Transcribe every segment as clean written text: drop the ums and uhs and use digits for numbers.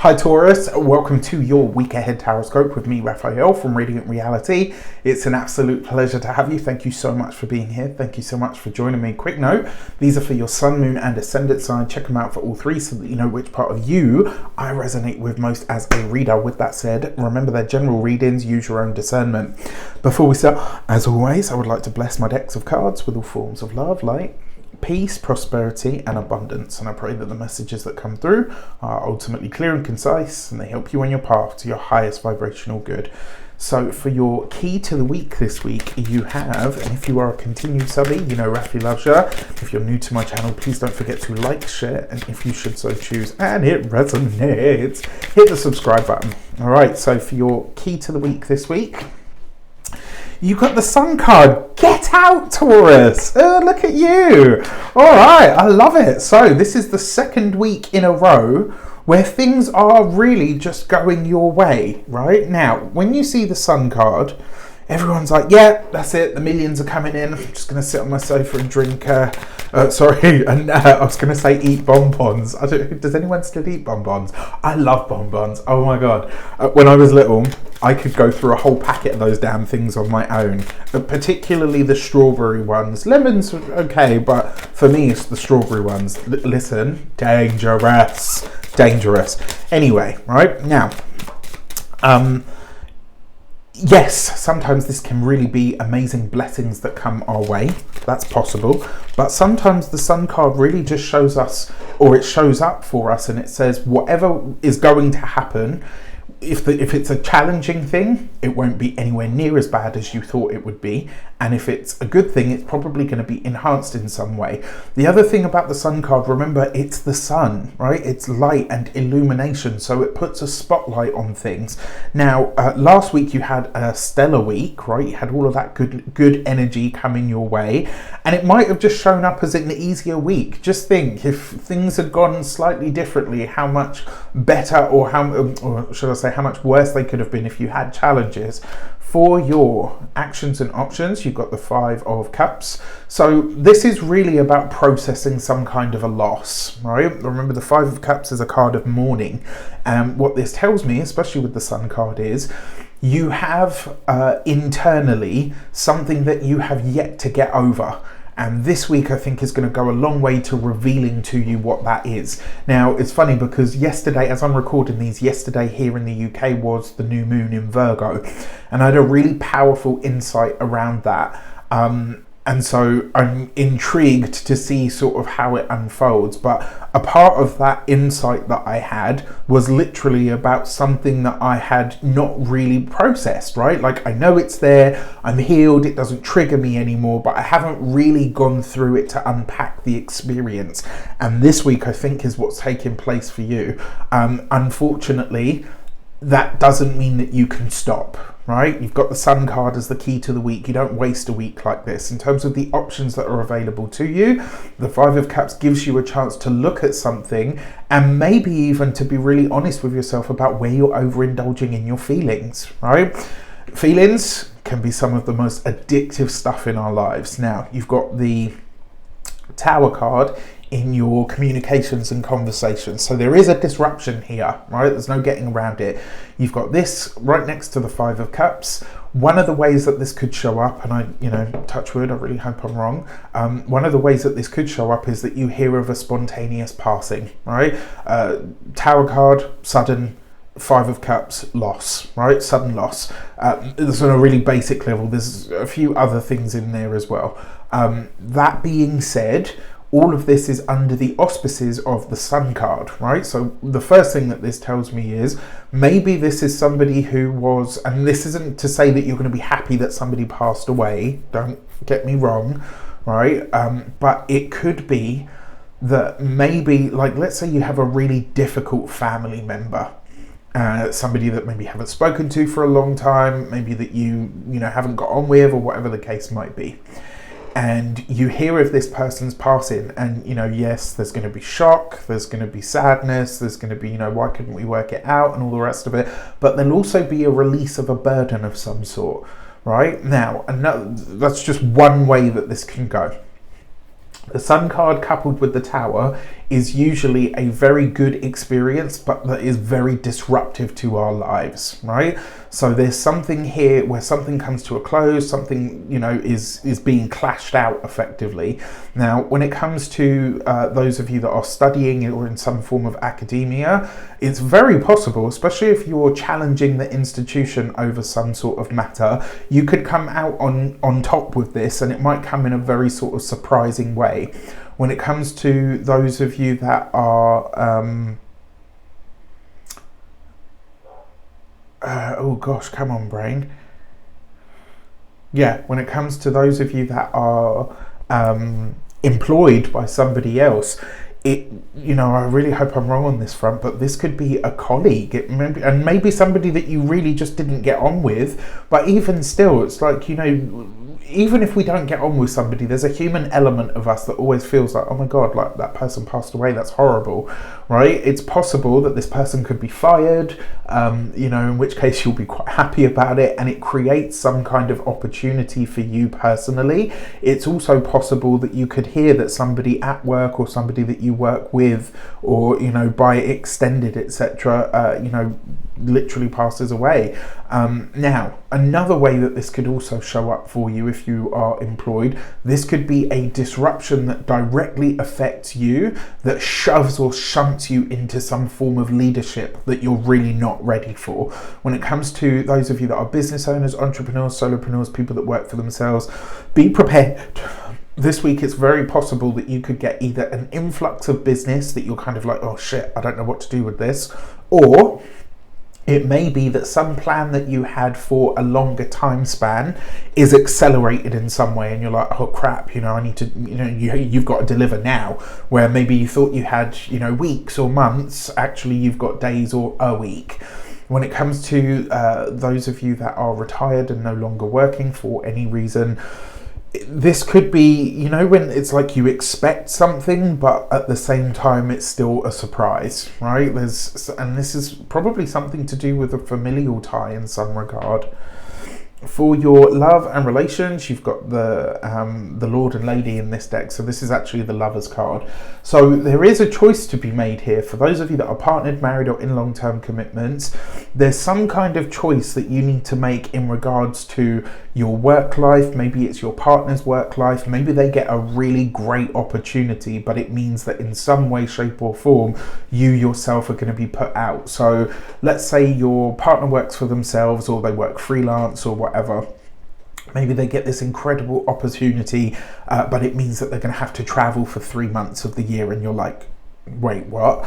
Hi Taurus, welcome to your week ahead Taroscope with me, Raphael from Reydiant Reality. It's an absolute pleasure to have you. Thank you so much for being here. Thank you so much for joining me. Quick note, these are for your sun, moon and ascendant sign. Check them out for all three so that you know which part of you I resonate with most as a reader. With that said, remember they're general readings, use your own discernment. Before we start, as always, I would like to bless my decks of cards with all forms of love, light, peace, prosperity and abundance, and I pray that the messages that come through are ultimately clear and concise and they help you on your path to your highest vibrational good. So for your key to the week this week, you have, and if you are a continued subby, you know Rafi loves you. If you're new to my channel, please don't forget to like, share, and if you should so choose and it resonates, hit the subscribe button. All right, so for your key to the week this week, you got the Sun card. Get out, Taurus. Look at you. All right, I love it. So this is the second week in a row where things are really just going your way, right? Now, when you see the Sun card, everyone's like, yeah, that's it. The millions are coming in. I'm just going to sit on my sofa and drink, I was going to say eat bonbons. Does anyone still eat bonbons? I love bonbons. Oh my God. When I was little, I could go through a whole packet of those damn things on my own, particularly the strawberry ones. Lemons are okay, but for me, it's the strawberry ones. Listen, dangerous. Anyway, right now, yes, sometimes this can really be amazing blessings that come our way. That's possible. But sometimes the Sun card really just shows us, or it shows up for us and it says whatever is going to happen, if it's a challenging thing, it won't be anywhere near as bad as you thought it would be. And if it's a good thing, it's probably going to be enhanced in some way. The other thing about the Sun card, remember, it's the sun, right? It's light and illumination, so it puts a spotlight on things. Now, last week you had a stellar week, right? You had all of that good energy coming your way, and it might have just shown up as an easier week. Just think, if things had gone slightly differently, how much better or should I say, how much worse they could have been if you had challenges. For your actions and options, you've got the Five of Cups. So this is really about processing some kind of a loss, right? Remember, the Five of Cups is a card of mourning. What this tells me, especially with the Sun card, is you have internally something that you have yet to get over. And this week, I think, is going to go a long way to revealing to you what that is. Now, it's funny because yesterday, as I'm recording these, yesterday here in the UK was the new moon in Virgo. And I had a really powerful insight around that. And so I'm intrigued to see sort of how it unfolds. But a part of that insight that I had was literally about something that I had not really processed, right? Like, I know it's there, I'm healed, it doesn't trigger me anymore, but I haven't really gone through it to unpack the experience. And this week, I think, is what's taking place for you. Unfortunately, that doesn't mean that you can stop, right? You've got the Sun card as the key to the week. You don't waste a week like this. In terms of the options that are available to you, the Five of Cups gives you a chance to look at something and maybe even to be really honest with yourself about where you're overindulging in your feelings, right? Feelings can be some of the most addictive stuff in our lives. Now, you've got the Tower card in your communications and conversations. So there is a disruption here, right? There's no getting around it. You've got this right next to the Five of Cups. One of the ways that this could show up, and I, touch wood, I really hope I'm wrong. One of the ways that this could show up is that you hear of a spontaneous passing, right? Tower card, sudden. Five of Cups, loss, right? Sudden loss. This on a really basic level. There's a few other things in there as well. That being said, all of this is under the auspices of the Sun card, right? So the first thing that this tells me is maybe this is somebody who was, and this isn't to say that you're going to be happy that somebody passed away, don't get me wrong, right? But it could be that maybe, like, let's say you have a really difficult family member, somebody that maybe you haven't spoken to for a long time, maybe that you haven't got on with, or whatever the case might be. And you hear of this person's passing, and yes, there's going to be shock, there's going to be sadness, there's going to be why couldn't we work it out and all the rest of it, but there'll also be a release of a burden of some sort, right? Now, that's just one way that this can go. The Sun card coupled with the Tower is usually a very good experience, but that is very disruptive to our lives, right? So there's something here where something comes to a close, something, you know, is being clashed out effectively. Now, when it comes to those of you that are studying or in some form of academia, it's very possible, especially if you're challenging the institution over some sort of matter, you could come out on top with this, and it might come in a very sort of surprising way. When it comes to those of you that are oh gosh, come on, brain. Yeah, when it comes to those of you that are employed by somebody else, you know, I really hope I'm wrong on this front, but this could be a colleague, and maybe somebody that you really just didn't get on with. But even still, it's like, you know, even if we don't get on with somebody, there's a human element of us that always feels like, oh my God, like that person passed away, that's horrible, right? It's possible that this person could be fired, you know, in which case you'll be quite happy about it, and it creates some kind of opportunity for you personally. It's also possible that you could hear that somebody at work or somebody that you work with, or, you know, by extended, etc., you know, literally passes away. Now, another way that this could also show up for you if you are employed, this could be a disruption that directly affects you, that shoves or shunts you into some form of leadership that you're really not ready for. When it comes to those of you that are business owners, entrepreneurs, solopreneurs, people that work for themselves, be prepared. This week it's very possible that you could get either an influx of business that you're kind of like, oh shit, I don't know what to do with this, or it may be that some plan that you had for a longer time span is accelerated in some way, and you're like, oh crap, you know, I need to, you know, you've got to deliver now. Where maybe you thought you had, you know, weeks or months, actually you've got days or a week. When it comes to those of you that are retired and no longer working for any reason, this could be, you know, when it's like you expect something, but at the same time it's still a surprise, right? And this is probably something to do with a familial tie in some regard. For your love and relations, you've got the Lord and Lady in this deck, so this is actually the Lovers card. So there is a choice to be made here. For those of you that are partnered, married, or in long-term commitments, there's some kind of choice that you need to make in regards to your work life. Maybe it's your partner's work life. Maybe they get a really great opportunity, but it means that in some way, shape or form, you yourself are going to be put out. So let's say your partner works for themselves, or they work freelance or whatever. Maybe they get this incredible opportunity, but it means that they're going to have to travel for 3 months of the year, and you're like, wait, what?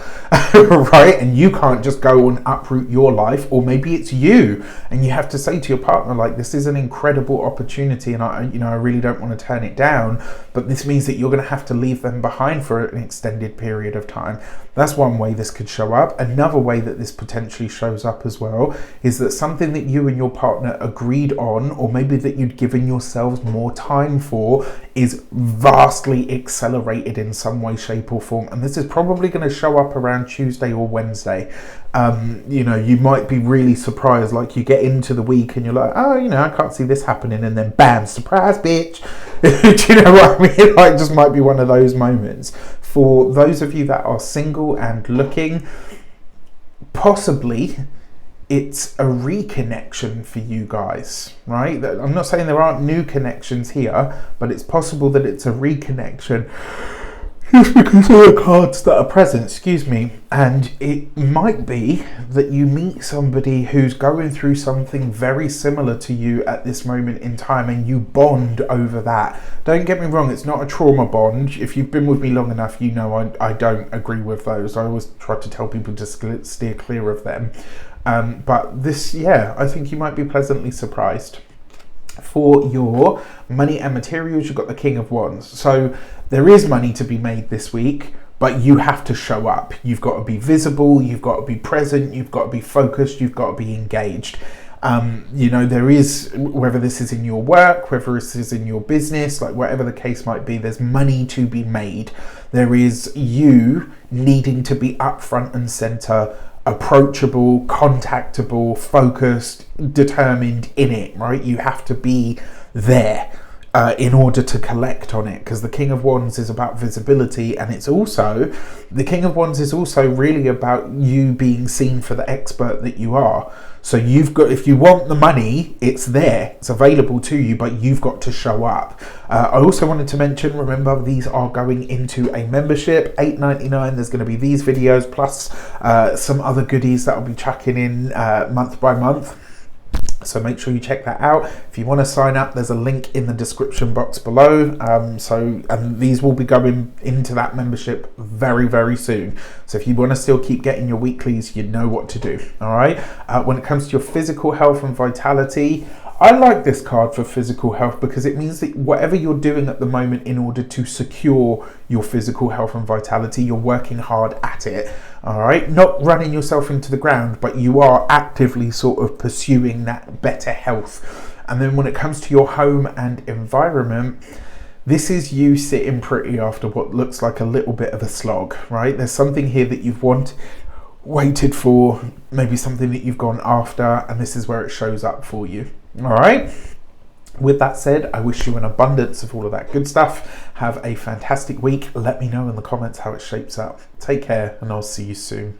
Right? And you can't just go and uproot your life. Or maybe it's you, and you have to say to your partner, like, this is an incredible opportunity, and I really don't want to turn it down, but this means that you're going to have to leave them behind for an extended period of time. That's one way this could show up. Another way that this potentially shows up as well is that something that you and your partner agreed on, or maybe that you'd given yourselves more time for, is vastly accelerated in some way, shape or form. And this is probably going to show up around Tuesday or Wednesday. You know, you might be really surprised, like you get into the week and you're like, oh, you know, I can't see this happening, and then bam, surprise, bitch. Do you know what I mean? Like, it just might be one of those moments. For those of you that are single and looking, possibly it's a reconnection for you guys, right? I'm not saying there aren't new connections here, but it's possible that it's a reconnection just because of the cards that are present, excuse me. And it might be that you meet somebody who's going through something very similar to you at this moment in time, and you bond over that. Don't get me wrong, it's not a trauma bond. If you've been with me long enough, you know I don't agree with those. I always try to tell people to steer clear of them. But this, yeah, I think you might be pleasantly surprised. For your money and materials, you've got the King of Wands. So there is money to be made this week, but you have to show up. You've got to be visible, you've got to be present, you've got to be focused, you've got to be engaged. You know, there is, whether this is in your work, whether this is in your business, like whatever the case might be, there's money to be made. There is you needing to be up front and center, approachable, contactable, focused, determined in it, right? You have to be there. in order to collect on it, because the King of Wands is about visibility, and it's also, the King of Wands is also really about you being seen for the expert that you are. So you've got, if you want the money, it's there, it's available to you, but you've got to show up. I also wanted to mention, remember, these are going into a membership, $8.99. There's going to be these videos plus some other goodies that I'll be chucking in month by month. So make sure you check that out. If you want to sign up, there's a link in the description box below. And these will be going into that membership very, very soon. So if you want to still keep getting your weeklies, you know what to do. All right. When it comes to your physical health and vitality, I like this card for physical health because it means that whatever you're doing at the moment in order to secure your physical health and vitality, you're working hard at it. All right, not running yourself into the ground, but you are actively sort of pursuing that better health. And then when it comes to your home and environment, this is you sitting pretty after what looks like a little bit of a slog, right? There's something here that you've waited for, maybe something that you've gone after, and this is where it shows up for you. All right. With that said, I wish you an abundance of all of that good stuff. Have a fantastic week. Let me know in the comments how it shapes up. Take care, and I'll see you soon.